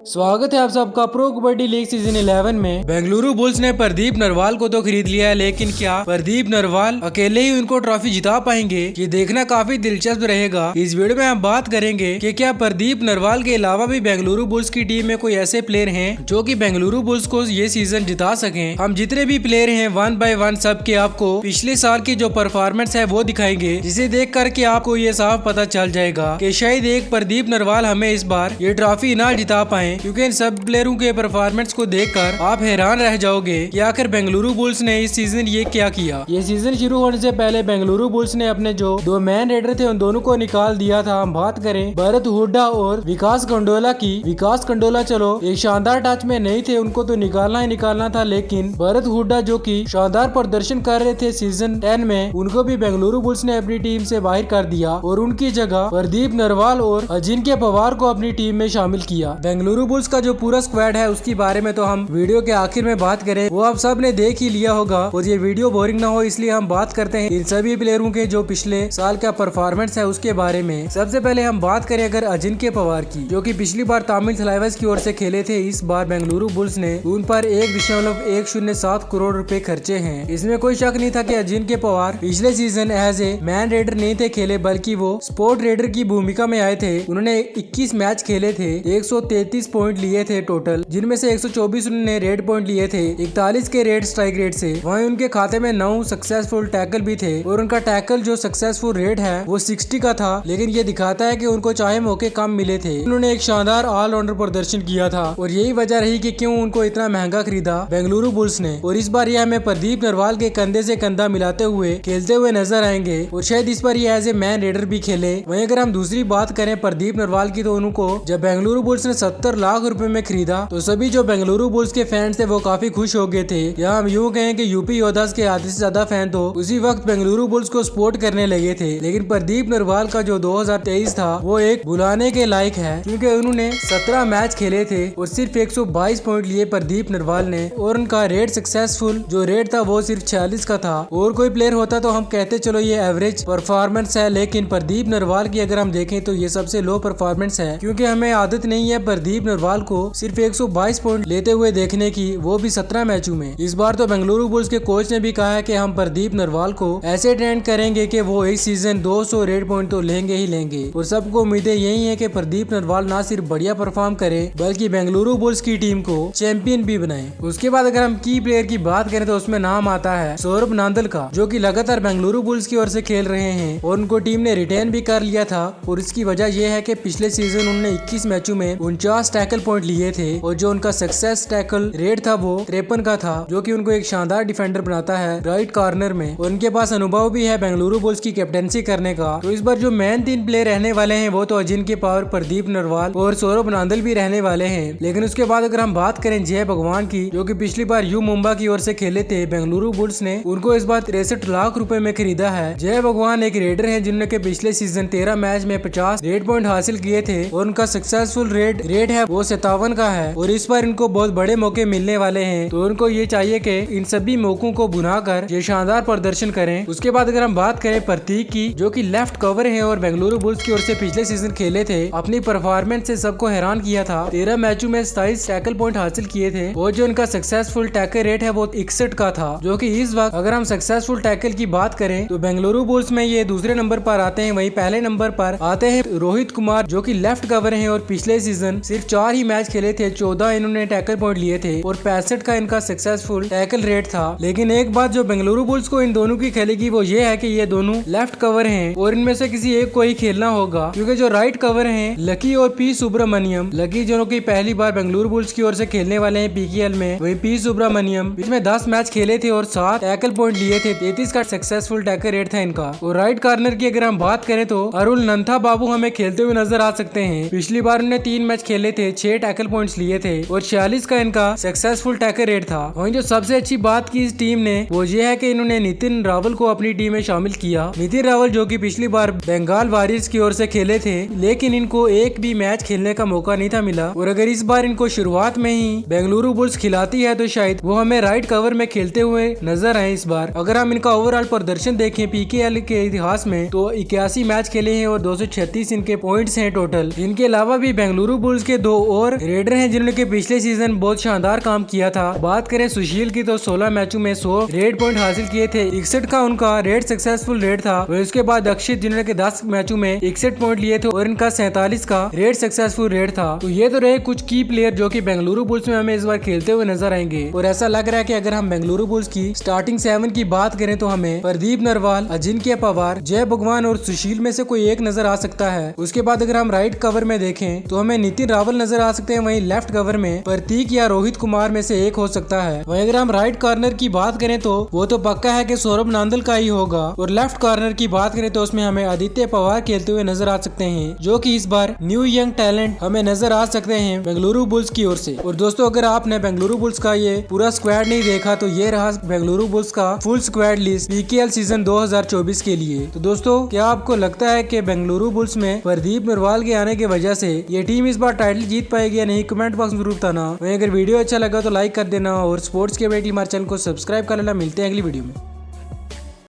स्वागत है आप सबका प्रो कबड्डी लीग सीजन 11 में। बेंगलुरु बुल्स ने प्रदीप नरवाल को तो खरीद लिया है, लेकिन क्या प्रदीप नरवाल अकेले ही उनको ट्रॉफी जिता पाएंगे? ये देखना काफी दिलचस्प रहेगा। इस वीडियो में हम बात करेंगे कि क्या प्रदीप नरवाल के अलावा भी बेंगलुरु बुल्स की टीम में कोई ऐसे प्लेयर हैं जो कि बेंगलुरु बुल्स को ये सीजन जिता सकें। हम जितने भी प्लेयर हैं वन बाय वन सबके आपको पिछले साल की जो परफॉर्मेंस है वो दिखाएंगे, जिसे देख करके आपको ये साफ पता चल जाएगा कि शायद एक प्रदीप नरवाल हमें इस बार ये ट्रॉफी ना जिता पाए, क्योंकि इन सब प्लेयरों के परफॉर्मेंस को देखकर आप हैरान रह जाओगे कि आखिर बेंगलुरु बुल्स ने इस सीजन ये क्या किया। ये सीजन शुरू होने से पहले बेंगलुरु बुल्स ने अपने जो दो मैन रेडर थे उन दोनों को निकाल दिया था। हम बात करें भरत हुड्डा और विकास खंडोला की। विकास खंडोला चलो एक शानदार टच में नहीं थे, उनको तो निकालना ही निकालना था, लेकिन भरत हुड्डा जो की शानदार प्रदर्शन कर रहे थे सीजन 10 में, उनको भी बेंगलुरु बुल्स ने अपनी टीम से बाहर कर दिया और उनकी जगह प्रदीप नरवाल और अजिंक्य पवार को अपनी टीम में शामिल किया। बेंगलुरु बुल्स का जो पूरा स्क्वाड है उसके बारे में तो हम वीडियो के आखिर में बात करें, वो आप सब ने देख ही लिया होगा और ये वीडियो बोरिंग ना हो इसलिए हम बात करते हैं इन सभी प्लेयरों के जो पिछले साल का परफॉर्मेंस है उसके बारे में। सबसे पहले हम बात करें अगर अजिंक्य पवार की, जो कि पिछली बार तमिल थलाइवास की ओर से खेले थे। इस बार बेंगलुरु बुल्स ने उन पर 1.107 करोड़ रुपए खर्चे हैं। इसमें कोई शक नहीं था कि अजिंक्य पवार पिछले season as a man raider नहीं थे खेले, बल्कि वो स्पोर्ट रेडर की भूमिका में आए थे। उन्होंने 21 मैच खेले थे, 133 पॉइंट लिए थे टोटल, जिनमें से 124 उन्होंने रेड पॉइंट लिए थे 41 के रेड स्ट्राइक रेट से। वहीं उनके खाते में 9 सक्सेसफुल टैकल भी थे और उनका टैकल जो सक्सेसफुल रेट है वो 60 का था, लेकिन ये दिखाता है कि उनको चाहे मौके कम मिले थे, उन्होंने एक शानदार ऑलराउंडर प्रदर्शन किया था और यही वजह रही कि क्यों उनको इतना महंगा खरीदा बेंगलुरु बुल्स ने। और इस बार ये हमें प्रदीप नरवाल के कंधे से कंधा मिलाते हुए खेलते हुए नजर आएंगे और शायद इस बार ये एज ए मैन रेडर भी खेले। वहीं अगर हम दूसरी बात करें प्रदीप नरवाल की, तो उनको जब बेंगलुरु बुल्स ने 70 लाख रुपए में खरीदा तो सभी जो बेंगलुरु बुल्स के फैंस थे वो काफी खुश हो गए थे, या हम यूँ कहें कि यूपी योद्धास के आधे से ज्यादा फैन तो उसी वक्त बेंगलुरु बुल्स को सपोर्ट करने लगे थे। लेकिन प्रदीप नरवाल का जो 2023 था वो एक बुलाने के लायक है, क्योंकि उन्होंने 17 मैच खेले थे और सिर्फ 122 पॉइंट लिए प्रदीप नरवाल ने, और उनका रेट सक्सेसफुल जो रेट था वो सिर्फ 46 का था। और कोई प्लेयर होता तो हम कहते चलो ये एवरेज परफॉर्मेंस है, लेकिन प्रदीप नरवाल की अगर हम देखें तो ये सबसे लो परफॉर्मेंस है, क्योंकि हमें आदत नहीं है प्रदीप नरवाल को सिर्फ 122 पॉइंट लेते हुए देखने की, वो भी 17 मैचों में। इस बार तो बेंगलुरु बुल्स के कोच ने भी कहा है कि हम प्रदीप नरवाल को ऐसे ट्रेंड करेंगे कि वो इस सीजन 200 रेड पॉइंट तो लेंगे ही लेंगे। और सबको उम्मीदें यही है कि प्रदीप नरवाल ना सिर्फ बढ़िया परफॉर्म करे बल्कि बेंगलुरु बुल्स की टीम को चैंपियन भी बनाए। उसके बाद अगर हम की प्लेयर की बात करें तो उसमें नाम आता है सौरभ नांदल का, जो कि लगातार बेंगलुरु बुल्स की ओर से खेल रहे हैं और उनको टीम ने रिटेन भी कर लिया था। और इसकी वजह यह है कि पिछले सीजन उन्होंने 21 मैचों में 49 टैकल पॉइंट लिए थे और जो उनका सक्सेस टैकल रेट था वो 53 का था, जो कि उनको एक शानदार डिफेंडर बनाता है राइट कॉर्नर में। और उनके पास अनुभव भी है बेंगलुरु बुल्स की कैप्टेंसी करने का। तो इस बार जो मेन 3 प्लेयर रहने वाले हैं वो तो अजिंक्य पवार, प्रदीप नरवाल और सौरभ नांदल भी रहने वाले हैं। लेकिन उसके बाद अगर हम बात करें जय भगवान की, जो कि पिछली बार यू मुंबा की ओर से खेले थे बेंगलुरु बुल्स ने, उनको इस बार 63 लाख रुपए में खरीदा है। जय भगवान एक रेडर है जिन्होंने पिछले सीजन 13 मैच में 50 रेड पॉइंट हासिल किए थे और उनका सक्सेसफुल रेट है वो 57 का है। और इस बार इनको बहुत बड़े मौके मिलने वाले हैं, तो उनको ये चाहिए कि इन सभी मौकों को बुनाकर ये शानदार प्रदर्शन करें। उसके बाद अगर हम बात करें प्रतीक की, जो कि लेफ्ट कवर है और बेंगलुरु बुल्स की ओर से पिछले सीजन खेले थे, अपनी परफॉर्मेंस से सबको हैरान किया था। 13 मैचों में 27 टैकल पॉइंट हासिल किए थे और जो उनका सक्सेसफुल टैकल रेट है वो 61 का था, जो कि इस वक्त अगर हम सक्सेसफुल टैकल की बात करें तो बेंगलुरु बुल्स में ये दूसरे नंबर पर आते हैं। वहीं पहले नंबर पर आते हैं रोहित कुमार, जो कि लेफ्ट कवर है और पिछले सीजन सिर्फ 4 ही मैच खेले थे, 14 इन्होंने टैकल पॉइंट लिए थे और 65 का इनका सक्सेसफुल टैकल रेट था। लेकिन एक बात जो बेंगलुरु बुल्स को इन दोनों की खेलेगी वो ये है कि ये दोनों लेफ्ट कवर हैं और इनमें से किसी एक को ही खेलना होगा, क्योंकि जो राइट कवर हैं लकी और पी सुब्रमण्यम, लकी जो कि पहली बार बेंगलुरु बुल्स की ओर से खेलने वाले हैं पीकेएल में, वही पी सुब्रमण्यम इसमें 10 मैच खेले थे और 7 टैकल पॉइंट लिए थे, 33 का सक्सेसफुल टैकल रेट था इनका। और राइट कॉर्नर की अगर हम बात करें तो अरुण नंथा बाबू हमें खेलते हुए नजर आ सकते हैं। पिछली बार उन्होंने 3 मैच खेले थे, 6 टैकल पॉइंट्स लिए थे और 46 का इनका सक्सेसफुल टैकल रेट था। वहीं जो सबसे अच्छी बात की इस टीम ने वो ये है कि इन्होंने नितिन रावल को अपनी टीम में शामिल किया। नितिन रावल जो कि पिछली बार बंगाल वॉरियर्स की ओर से खेले थे, लेकिन इनको एक भी मैच खेलने का मौका नहीं था मिला। और अगर इस बार इनको शुरुआत में ही बेंगलुरु बुल्स खिलाती है तो शायद वो हमें राइट कवर में खेलते हुए नजर आए इस बार। अगर हम इनका ओवरऑल प्रदर्शन देखें पीकेएल के इतिहास में तो 81 मैच खेले हैं और 236 इनके पॉइंट्स हैं टोटल। इनके अलावा भी बेंगलुरु बुल्स के दो और रेडर हैं जिन्होंने के पिछले सीजन बहुत शानदार काम किया था। बात करें सुशील की तो 16 मैचों में 100 रेड पॉइंट हासिल किए थे। 61 का उनका रेड सक्सेसफुल रेड था। और उसके बाद अक्षित जिन्होंने के 10 मैचों में 61 पॉइंट लिए थे और इनका 47 का रेड सक्सेसफुल रेड था। तो ये तो रहे कुछ की प्लेयर जो कि बेंगलुरु बुल्स में हमें इस बार खेलते हुए नजर आएंगे। और ऐसा लग रहा है कि अगर हम बेंगलुरु बुल्स की स्टार्टिंग 7 की बात करें तो हमें प्रदीप नरवाल, अजिंक्य पवार, जय भगवान और सुशील में से कोई एक नजर आ सकता है। उसके बाद अगर हम राइट कवर में देखें तो हमें नितिन रावल नजर आ सकते हैं। वहीं लेफ्ट कवर में प्रतीक या रोहित कुमार में से एक हो सकता है। वहीं अगर हम राइट कॉर्नर की बात करें तो वो तो पक्का है कि सौरभ नांदल का ही होगा। और लेफ्ट कॉर्नर की बात करें तो उसमें हमें आदित्य पवार खेलते हुए नजर आ सकते हैं, जो कि इस बार न्यू यंग टैलेंट हमें नजर आ सकते हैं बेंगलुरु बुल्स की ओर से। और दोस्तों अगर आपने बेंगलुरु बुल्स का ये पूरा स्क्वाड नहीं देखा तो ये रहा बेंगलुरु बुल्स का full squad list PKL season 2024 के लिए। तो दोस्तों क्या आपको लगता है कि बेंगलुरु बुल्स में प्रदीप नरवाल के आने की वजह से ये टीम इस बार टाइटल जीत पाएगी या नहीं? कमेंट बॉक्स में जरूर बताना। वहीं अगर वीडियो अच्छा लगा तो लाइक कर देना और स्पोर्ट्स के अपडेट के लिए हमारे चैनल को सब्सक्राइब कर लेना। मिलते हैं अगली वीडियो में।